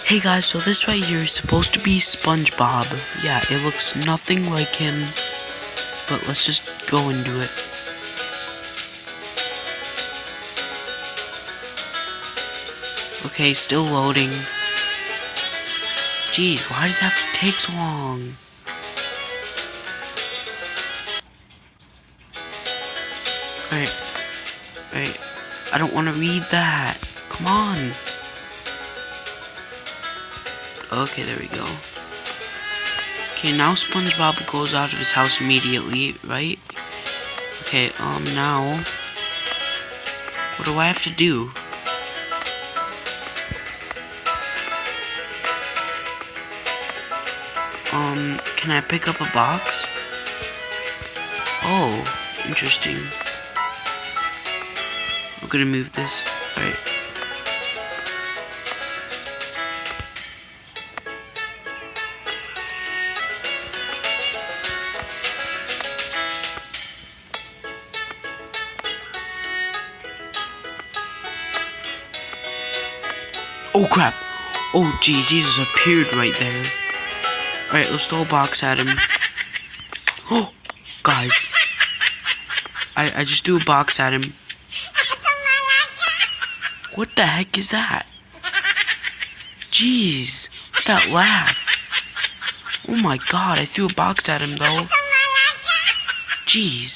Hey guys, so this right here is supposed to be SpongeBob. Yeah, it looks nothing like him, but let's just go and do it. Okay, still loading. Jeez, why does it have to take so long? Alright, I don't want to read that. Come on. Okay, there we go. Okay, now SpongeBob goes out of his house immediately, right? Okay, now what do I have to do? Can I pick up a box? Oh, interesting. We're gonna move this. Alright. Oh crap! Oh geez, he just appeared right there. Alright, let's throw a box at him. Oh! Guys. I just threw a box at him. What the heck is that? Jeez! That laugh! Oh my god, I threw a box at him though. Jeez.